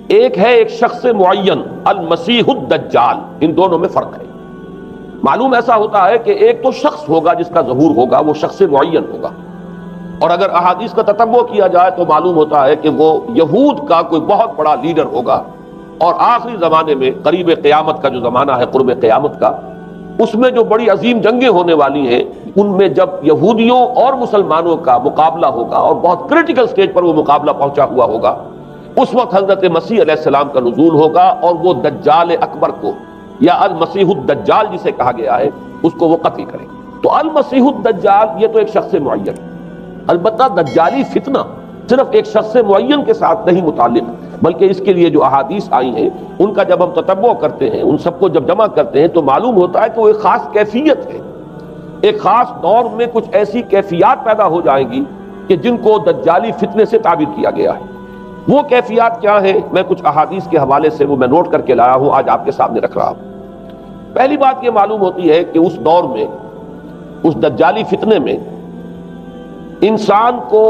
ایک ہے ایک شخص معین المسیح الدجال، ان دونوں میں فرق ہے۔ معلوم ایسا ہوتا ہے کہ ایک تو شخص ہوگا جس کا ظہور ہوگا، وہ شخص معین ہوگا، اور اگر احادیث کا تتبع کیا جائے تو معلوم ہوتا ہے کہ وہ یہود کا کوئی بہت بڑا لیڈر ہوگا، اور آخری زمانے میں قریب قیامت کا جو زمانہ ہے، قرب قیامت کا، اس میں جو بڑی عظیم جنگیں ہونے والی ہیں، ان میں جب یہودیوں اور مسلمانوں کا مقابلہ ہوگا اور بہت کریٹیکل سٹیج پر وہ مقابلہ پہنچا ہوا ہوگا، اس وقت حضرت مسیح علیہ السلام کا نزول ہوگا، اور وہ دجال اکبر کو یا المسیح الدجال جسے کہا گیا ہے اس کو وہ قتل کریں۔ تو المسیح الدجال یہ تو ایک شخص معین، البتہ دجالی فتنہ صرف ایک شخص معین کے ساتھ نہیں متعلق، بلکہ اس کے لیے جو احادیث آئی ہیں ان کا جب ہم تتبع کرتے ہیں، ان سب کو جب جمع کرتے ہیں تو معلوم ہوتا ہے کہ وہ ایک خاص کیفیت ہے، ایک خاص دور میں کچھ ایسی کیفیات پیدا ہو جائیں گی کہ جن کو دجالی فتنے سے تعبیر کیا گیا ہے۔ وہ کیفیات کیا ہے؟ میں کچھ احادیث کے حوالے سے وہ میں نوٹ کر کے لایا ہوں، آج آپ کے سامنے رکھ رہا ہوں۔ پہلی بات یہ معلوم ہوتی ہے کہ اس دور میں، اس دجالی فتنے میں، انسان کو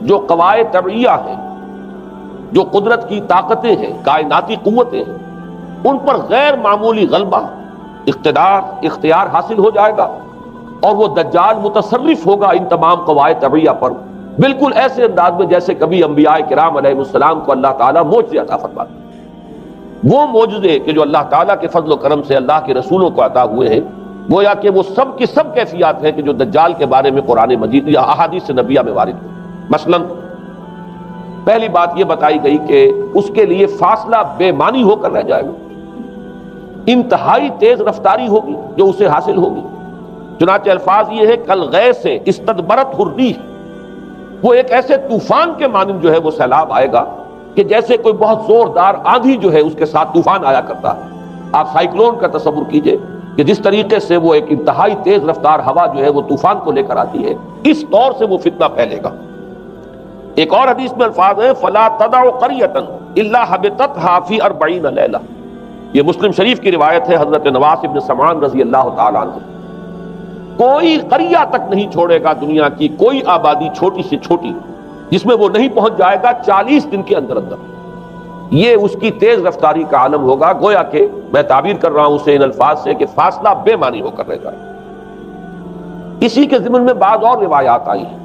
جو قواعد طبعیہ ہیں، جو قدرت کی طاقتیں ہیں، کائناتی قوتیں ہیں، ان پر غیر معمولی غلبہ، اختیار حاصل ہو جائے گا، اور وہ دجال متصرف ہوگا ان تمام قواعد طبعیہ پر، بالکل ایسے انداز میں جیسے کبھی انبیاء کرام علیہ السلام کو اللہ تعالیٰ معجزے عطا فرماتے ہیں۔ وہ معجزے کہ جو اللہ تعالیٰ کے فضل و کرم سے اللہ کے رسولوں کو عطا ہوئے ہیں، گویا کہ وہ سب کی سب کیفیات ہیں کہ جو دجال کے بارے میں قرآن مجید یا احادیث نبیہ میں وارد ہوئی۔ مثلا پہلی بات یہ بتائی گئی کہ اس کے لیے فاصلہ بے معنی ہو کر رہ جائے گا، انتہائی تیز رفتاری ہوگی جو اسے حاصل ہوگی۔ چنانچہ الفاظ یہ ہے کالغیث استدبرت الريح، وہ ایک ایسے طوفان کے مانند جو ہے وہ سیلاب آئے گا کہ جیسے کوئی بہت زوردار آندھی جو ہے اس کے ساتھ طوفان آیا کرتا ہے۔ آپ سائیکلون کا تصور کیجئے کہ جس طریقے سے وہ ایک انتہائی تیز رفتار ہوا جو ہے وہ طوفان کو لے کر آتی ہے، اس طور سے وہ فتنہ پھیلے گا۔ ایک اور حدیث میں الفاظ ہے فَلَا تَدَعُ قَرْيَةً إِلَّا حَبِطَتْهَا فِي 40 لَيْلَةً، یہ مسلم شریف کی روایت ہے حضرت نواس ابن سمعان رضی اللہ تعالیٰ عنہ۔ کوئی قریہ تک نہیں چھوڑے گا دنیا کی کوئی آبادی چھوٹی سے چھوٹی جس میں وہ نہیں پہنچ جائے گا 40 دن کے اندر اندر۔ یہ اس کی تیز رفتاری کا عالم ہوگا، گویا کہ میں تعبیر کر رہا ہوں اسے ان الفاظ سے کہ فاصلہ بے معنی ہو کر رہ جائے۔ اسی کے ضمن میں بعض اور روایات آئی ہیں۔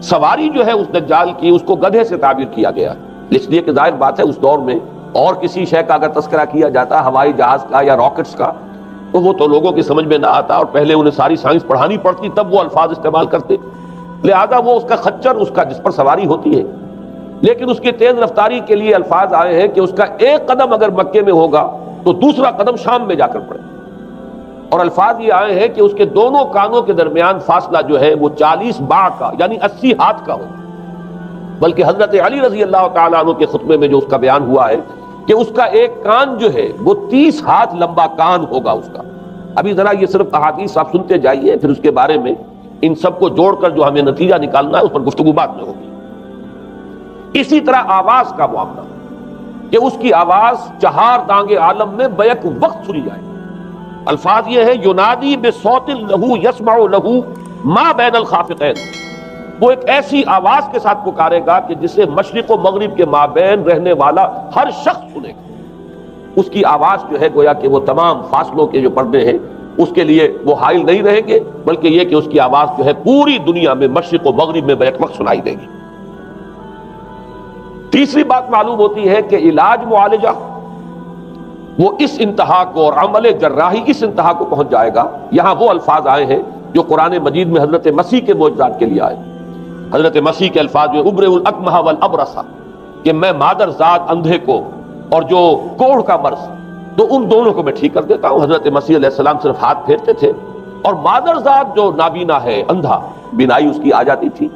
سواری جو ہے اس دجال کی، اس کو گدھے سے تعبیر کیا گیا ہے، اس لیے کہ ظاہر بات ہے اس دور میں اور کسی شے کا اگر تذکرہ کیا جاتا ہوائی جہاز کا یا راکٹس کا تو وہ تو لوگوں کی سمجھ میں نہ آتا، اور پہلے انہیں ساری سائنس پڑھانی پڑتی تب وہ الفاظ استعمال کرتے، لہذا وہ اس کا خچر، اس کا جس پر سواری ہوتی ہے، لیکن اس کی تیز رفتاری کے لیے الفاظ آئے ہیں کہ اس کا ایک قدم اگر مکے میں ہوگا تو دوسرا قدم شام میں جا کر پڑے، اور الفاظ یہ آئے ہیں کہ اس کے دونوں کانوں کے درمیان فاصلہ جو ہے وہ 40 باع کا یعنی 80 ہاتھ کا ہوگا۔ بلکہ حضرت علی رضی اللہ تعالیٰ عنہ کے خطبے میں جو اس کا بیان ہوا ہے کہ اس کا ایک کان جو ہے وہ 30 ہاتھ لمبا کان ہوگا اس کا۔ ابھی ذرا یہ صرف احادیث آپ سنتے جائیے، پھر اس کے بارے میں ان سب کو جوڑ کر جو ہمیں نتیجہ نکالنا ہے اس پر گفتگو بعد میں ہوگی۔ اسی طرح آواز کا معاملہ کہ اس کی آواز 4 دانگ عالم میں بیک وقت سنی جائے۔ الفاظ یہ ہے ینادی بصوت لہو یسمع لہو ما بین الخافقین، وہ ایک ایسی آواز کے ساتھ پکارے گا کہ جسے مشرق و مغرب کے مابین رہنے والا ہر شخص سنے گا۔ اس کی آواز جو ہے گویا کہ وہ تمام فاصلوں کے جو پردے ہیں اس کے لیے وہ حائل نہیں رہیں گے، بلکہ یہ کہ اس کی آواز جو ہے پوری دنیا میں مشرق و مغرب میں بیک وقت سنائی دے گی۔ تیسری بات معلوم ہوتی ہے کہ علاج معالجہ وہ اس انتہا کو اور عمل جراحی اس انتہا کو پہنچ جائے گا۔ یہاں وہ الفاظ آئے ہیں جو قرآن مجید میں حضرت مسیح کے معجزات کے لیے آئے۔ حضرت مسیح کے الفاظ میں ابرئ الاکمہ والابرص، کہ میں مادر ذات اندھے کو اور جو کوڑھ کا مرض تو ان دونوں کو میں ٹھیک کر دیتا ہوں۔ حضرت مسیح علیہ السلام صرف ہاتھ پھیرتے تھے اور مادر ذات جو نابینا ہے، اندھا، بینائی اس کی آ جاتی تھی،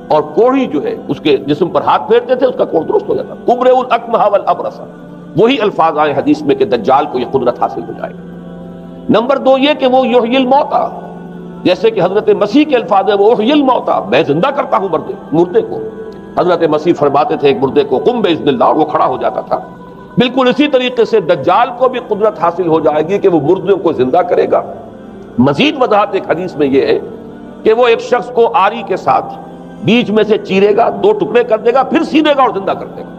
اور کوڑھی جو ہے اس کے جسم پر ہاتھ پھیرتے تھے اس کا کوڑھ درست ہو جاتا۔ ابرئ الاکمہ والابرص، وہی الفاظ آئے حدیث میں کہ دجال کو یہ قدرت حاصل ہو جائے گی۔ نمبر 2 یہ کہ وہ یحیی الموتیٰ، جیسے کہ حضرت مسیح کے الفاظ ہیں وہ احیی الموتیٰ، میں زندہ کرتا ہوں مردے کو۔ حضرت مسیح فرماتے تھے ایک مردے کو قم باذن اللہ، اور وہ کھڑا ہو جاتا تھا۔ بالکل اسی طریقے سے دجال کو بھی قدرت حاصل ہو جائے گی کہ وہ مردوں کو زندہ کرے گا۔ مزید وضاحت ایک حدیث میں یہ ہے کہ وہ ایک شخص کو آری کے ساتھ بیچ میں سے چیرے گا، 2 ٹکڑے کر دے گا، پھر سینے گا اور زندہ کر دے گا۔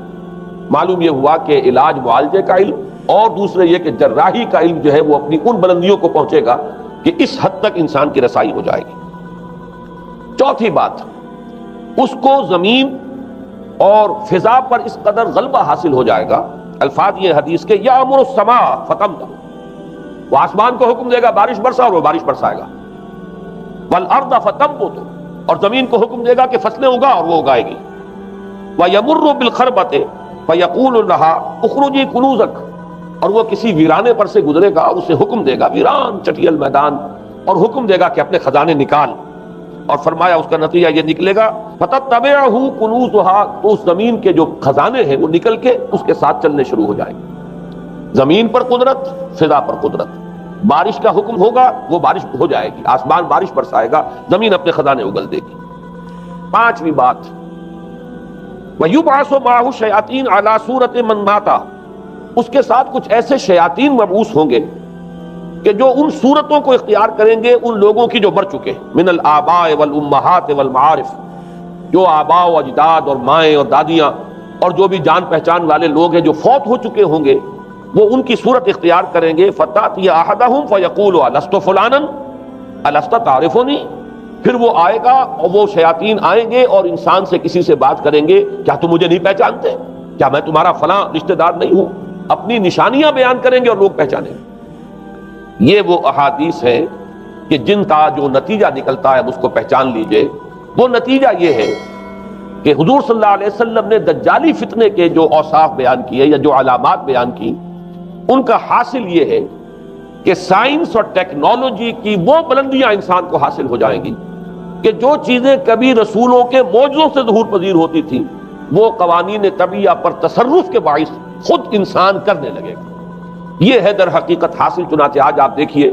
معلوم یہ ہوا کہ علاج معالجے کا علم اور دوسرے یہ کہ جراحی کا علم جو ہے وہ اپنی ان بلندیوں کو پہنچے گا کہ اس حد تک انسان کی رسائی ہو جائے گی۔ چوتھی بات، اس کو زمین اور فضا پر اس قدر غلبہ حاصل ہو جائے گا، الفاظ یہ حدیث کے یامر السماء فتمطر، وہ آسمان کو حکم دے گا بارش برسا اور وہ بارش برسائے گا، والارض فتنبت، اور زمین کو حکم دے گا کہ فصلیں اگا اور وہ اگائے گی، ویمر بالخربۃ فیقول لها اخرجی کنوزک، اور وہ کسی ویرانے پر سے گزرے گا، اسے حکم دے گا، ویران چٹیل میدان، اور حکم دے گا کہ اپنے خزانے نکال، اور فرمایا اس کا نتیجہ یہ نکلے گا فتتبعہ کنوزها، تو اس زمین کے جو خزانے ہیں وہ نکل کے اس کے ساتھ چلنے شروع ہو جائیں گے۔ زمین پر قدرت، فضا پر قدرت، بارش کا حکم ہوگا وہ بارش ہو جائے گی، آسمان بارش برسائے گا، زمین اپنے خزانے اگل دے گی۔ پانچویں بات، وَيُبْعَثُ مَعَهُ الشَّيَاطِينُ عَلَى صُورَةِ مَن مَاتَ، اس کے ساتھ کچھ ایسے شیاطین مبعوث ہوں گے کہ جو ان صورتوں کو اختیار کریں گے ان لوگوں کی جو مر چکے ہیں، من الآباء والأمہات والمعارف، جو آباء و اجداد اور مائیں اور دادیاں اور جو بھی جان پہچان والے لوگ ہیں جو فوت ہو چکے ہوں گے، وہ ان کی صورت اختیار کریں گے۔ فَتَأْتِيَ أَحَدَهُمْ فَيَقُولُ أَلَسْتُ فُلَانًا أَلَسْتَ تَعْرِفُنِي، پھر وہ آئے گا اور وہ شیاطین آئیں گے اور انسان سے کسی سے بات کریں گے، کیا تم مجھے نہیں پہچانتے؟ کیا میں تمہارا فلاں رشتہ دار نہیں ہوں؟ اپنی نشانیاں بیان کریں گے اور لوگ پہچانیں گے۔ یہ وہ احادیث ہے کہ جن کا جو نتیجہ نکلتا ہے اس کو پہچان لیجئے۔ وہ نتیجہ یہ ہے کہ حضور صلی اللہ علیہ وسلم نے دجالی فتنے کے جو اوصاف بیان کیے یا جو علامات بیان کی، ان کا حاصل یہ ہے کہ سائنس اور ٹیکنالوجی کی وہ بلندیاں انسان کو حاصل ہو جائیں گی کہ جو چیزیں کبھی رسولوں کے معجزوں سے ظہور پذیر ہوتی تھیں، وہ قوانین طبیعہ پر تصرف کے باعث خود انسان کرنے لگے گا۔ یہ ہے در حقیقت حاصل۔ چنانچہ آج آپ دیکھیے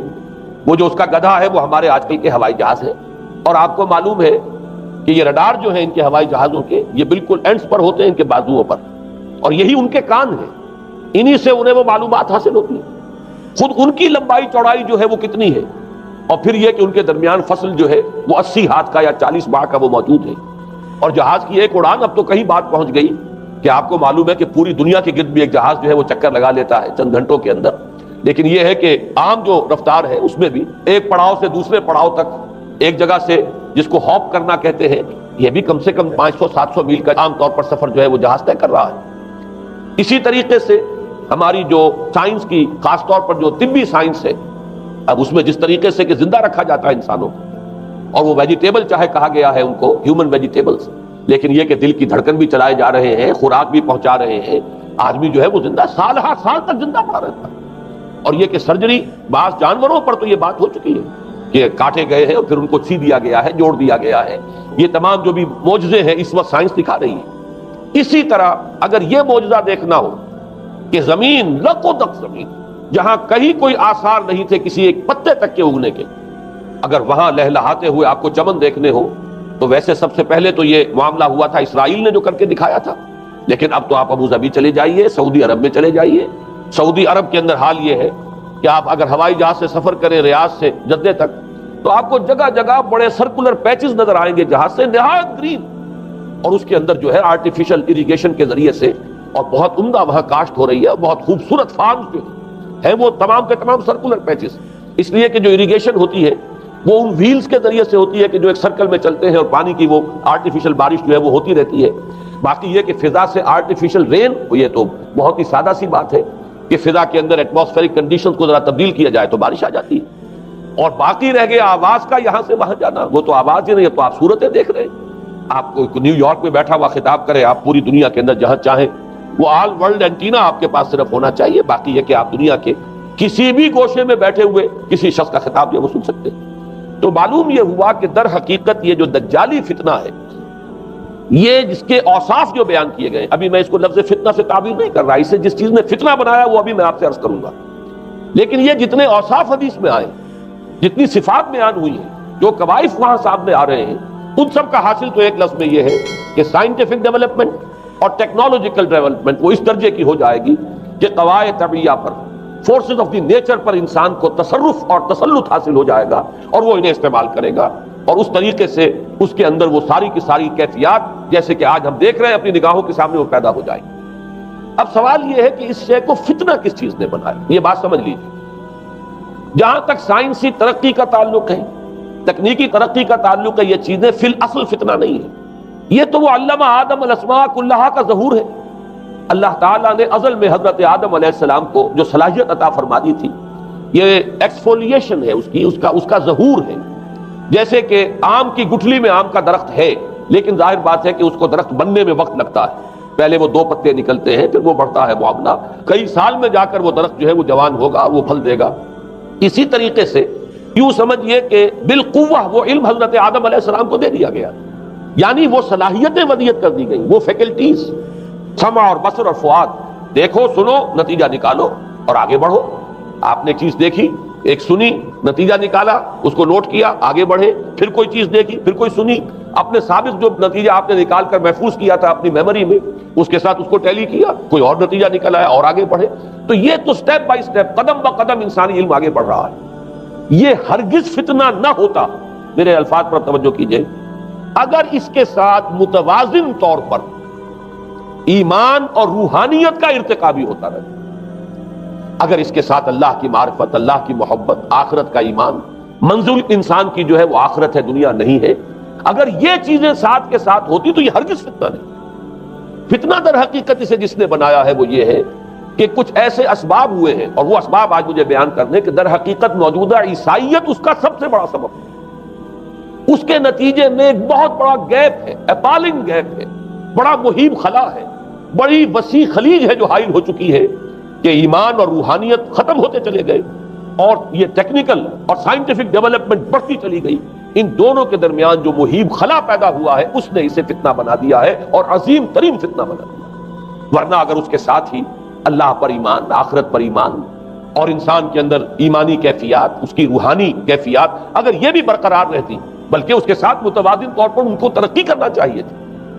وہ جو اس کا گدھا ہے وہ ہمارے آج کل کے ہوائی جہاز ہے، اور آپ کو معلوم ہے کہ یہ رڈار جو ہیں ان کے ہوائی جہازوں کے، یہ بالکل اینڈز پر ہوتے ہیں ان کے بازوؤں پر، اور یہی ان کے کان ہیں، انہی سے انہیں وہ معلومات حاصل ہوتی ہیں۔ خود ان کی لمبائی چوڑائی جو ہے وہ کتنی ہے، اور پھر یہ کہ ان کے درمیان فصل جو ہے وہ 80 ہاتھ کا یا 40 باہ کا وہ موجود ہے، اور جہاز کی ایک اڑان اب تو کہیں بات پہنچ گئی کہ آپ کو معلوم ہے کہ پوری دنیا کے گرد بھی ایک جہاز جو ہے وہ چکر لگا لیتا ہے چند گھنٹوں کے اندر۔ لیکن یہ ہے کہ عام جو رفتار ہے اس میں بھی ایک پڑاؤ سے دوسرے پڑاؤ تک، ایک جگہ سے جس کو ہاپ کرنا کہتے ہیں، یہ بھی کم سے کم 500-700 میل کا عام طور پر سفر جو ہے وہ جہاز طے کر رہا ہے۔ اسی طریقے سے ہماری جو سائنس کی، خاص طور پر جو طبی سائنس ہے، اب اس میں جس طریقے سے کہ زندہ رکھا جاتا ہے انسانوں کو، اور وہ ویجیٹیبل چاہے کہا گیا ہے ان کو ہیومن ویجیٹیبلز، لیکن یہ کہ دل کی دھڑکن بھی چلائے جا رہے ہیں، خوراک بھی پہنچا رہے ہیں، آدمی جو ہے وہ زندہ سال ہر سال تک زندہ پڑا رہتا ہے۔ اور یہ کہ سرجری بعض جانوروں پر تو یہ بات ہو چکی ہے کہ کاٹے گئے ہیں اور پھر ان کو سی دیا گیا ہے، جوڑ دیا گیا ہے۔ یہ تمام جو بھی معجزے ہیں اس وقت سائنس دکھا رہی ہے۔ اسی طرح اگر یہ معجزہ دیکھنا ہو کہ زمین لقدق زمین، جہاں کہیں کوئی آثار نہیں تھے کسی ایک پتے تک کے اگنے کے، اگر وہاں لہلہاتے ہوئے آپ کو چمن دیکھنے ہو، تو ویسے سب سے پہلے تو یہ معاملہ ہوا تھا اسرائیل نے جو کر کے دکھایا تھا، لیکن اب تو آپ ابو ظبی چلے جائیے، سعودی عرب میں چلے جائیے۔ سعودی عرب کے اندر حال یہ ہے کہ آپ اگر ہوائی جہاز سے سفر کریں ریاض سے جدہ تک، تو آپ کو جگہ جگہ بڑے سرکولر پیچز نظر آئیں گے جہاز سے، نہایت گرین، اور اس کے اندر جو ہے آرٹیفیشل اریگیشن کے ذریعے سے اور بہت عمدہ وہاں کاشت ہو رہی ہے، بہت خوبصورت فارمز جو ہیں وہ تمام کے تمام سرکولر پیچز، اس لیے کہ جو اریگیشن ہوتی ہے وہ ان ویلز کے ذریعے سے ہوتی ہے کہ جو ایک سرکل میں چلتے ہیں اور پانی کی وہ آرٹیفیشل بارش جو ہے وہ ہوتی رہتی ہے۔ باقی یہ کہ فضا سے آرٹیفیشل رین، یہ تو بہت ہی سادہ سی بات ہے کہ فضا کے اندر ایٹماسفیرک کنڈیشنز کو ذرا تبدیل کیا جائے تو بارش آ جاتی ہے۔ اور باقی رہ گیا آواز کا یہاں سے وہاں جانا، وہ تو آواز ہی نہیں ہے، تو آپ صورتیں دیکھ رہے ہیں۔ آپ کو نیو یارک میں بیٹھا ہوا خطاب کرے، آپ پوری دنیا کے اندر جہاں چاہیں، وہ آل ورلڈ اینٹینا آپ کے پاس صرف ہونا چاہیے، باقی یہ کہ آپ دنیا کے کسی بھی گوشے میں بیٹھے ہوئے کسی شخص کا خطاب جو وہ سن سکتے ہیں۔ تو معلوم یہ ہوا کہ در حقیقت یہ جو دجالی فتنہ ہے، یہ جس کے اوصاف جو بیان کیے گئے، ابھی میں اس کو لفظ فتنہ سے تعبیر نہیں کر رہا، اسے جس چیز نے فتنہ بنایا وہ ابھی میں آپ سے عرض کروں گا، لیکن یہ جتنے اوصاف حدیث میں آئے، جتنی صفات بیان ہوئی ہیں، جو کوائف وہاں سامنے آ رہے ہیں، ان سب کا حاصل تو ایک لفظ میں یہ ہے کہ سائنٹیفک ڈیولپمنٹ اور ٹیکنالوجیکل ڈیولپمنٹ وہ اس درجے کی ہو جائے گی کہ قواعد طبیعیہ پر، فورسز آف دی نیچر پر انسان کو تصرف اور تسلط حاصل ہو جائے گا، اور وہ انہیں استعمال کرے گا، اور اس طریقے سے اس کے اندر وہ ساری کی ساری کیفیات جیسے کہ آج ہم دیکھ رہے ہیں اپنی نگاہوں کے سامنے وہ پیدا ہو جائیں۔ اب سوال یہ ہے کہ اس شے کو فتنہ کس چیز نے بنایا؟ یہ بات سمجھ لیجیے. جہاں تک سائنسی ترقی کا تعلق ہے، تکنیکی ترقی کا تعلق ہے، یہ چیزیں فی الاصل فتنہ نہیں ہے. یہ تو وہ علمہ آدم الاسماء کلہا کا ظہور ہے. اللہ تعالیٰ نے ازل میں حضرت آدم علیہ السلام کو جو صلاحیت عطا فرما دی تھی، یہ ایکسفولیشن ہے اس کا ظہور ہے. جیسے کہ آم کی گٹھلی میں آم کا درخت ہے، لیکن ظاہر بات ہے کہ اس کو درخت بننے میں وقت لگتا ہے. پہلے وہ 2 پتے نکلتے ہیں، پھر وہ بڑھتا ہے معاملہ، کئی سال میں جا کر وہ درخت جو ہے وہ جوان ہوگا، وہ پھل دے گا. اسی طریقے سے یوں سمجھیے کہ بالقوہ وہ علم حضرت آدم علیہ السلام کو دے دیا گیا، یعنی وہ صلاحیتیں ودیت کر دی گئیں، وہ فیکلٹیز، سمع اور بصر اور فؤاد، دیکھو سنو نتیجہ نکالو اور آگے بڑھو. آپ نے چیز دیکھی، ایک سنی، نتیجہ نکالا، اس کو نوٹ کیا، آگے بڑھے، پھر کوئی چیز دیکھی، پھر کوئی سنی، اپنے سابق جو نتیجہ آپ نے نکال کر محفوظ کیا تھا اپنی میموری میں، اس کے ساتھ اس کو ٹیلی کیا، کوئی اور نتیجہ نکل آیا اور آگے بڑھے. تو یہ تو سٹیپ بائی سٹیپ، قدم بہ قدم انسانی علم آگے بڑھ رہا ہے. یہ ہرگز فتنہ نہ ہوتا، میرے الفاظ پر توجہ کیجئے، اگر اس کے ساتھ متوازن طور پر ایمان اور روحانیت کا ارتقا بھی ہوتا رہے. اگر اس کے ساتھ اللہ کی معرفت، اللہ کی محبت، آخرت کا ایمان، منزل انسان کی جو ہے وہ آخرت ہے، دنیا نہیں ہے، اگر یہ چیزیں ساتھ کے ساتھ ہوتی تو یہ ہرگز فتنہ نہیں. فتنہ در حقیقت اسے جس نے بنایا ہے وہ یہ ہے کہ کچھ ایسے اسباب ہوئے ہیں، اور وہ اسباب آج مجھے بیان کرنے کہ در حقیقت موجودہ عیسائیت اس کا سب سے بڑا سبب ہے. اس کے نتیجے میں ایک بہت بڑا گیپ ہے، اپالنگ گیپ ہے، بڑا مہیب خلا ہے، بڑی وسیع خلیج ہے جو حائل ہو چکی ہے کہ ایمان اور روحانیت ختم ہوتے چلے گئے اور یہ ٹیکنیکل اور سائنٹیفک ڈیولپمنٹ بڑھتی چلی گئی. ان دونوں کے درمیان جو مہیب خلا پیدا ہوا ہے اس نے اسے فتنہ بنا دیا ہے، اور عظیم ترین فتنہ بنا دیا. ورنہ اگر اس کے ساتھ ہی اللہ پر ایمان، آخرت پر ایمان، اور انسان کے اندر ایمانی کیفیات، اس کی روحانی کیفیات اگر یہ بھی برقرار رہتی، بلکہ اس کے ساتھ متوازن طور پر ان کو ترقی کرنا چاہیے تھی،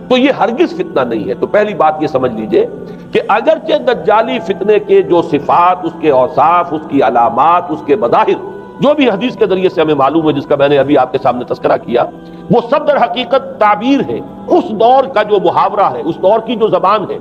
تو یہ ہرگز فتنہ نہیں ہے. تو پہلی بات یہ سمجھ لیجئے کہ اگرچہ دجالی فتنے کے جو صفات، اس کے اوصاف، اس کی علامات، اس کے مظاہر جو بھی حدیث کے ذریعے سے ہمیں معلوم ہے، جس کا میں نے ابھی آپ کے سامنے تذکرہ کیا، وہ سب در حقیقت تعبیر ہے اس دور کا جو محاورہ ہے، اس دور کی جو زبان ہے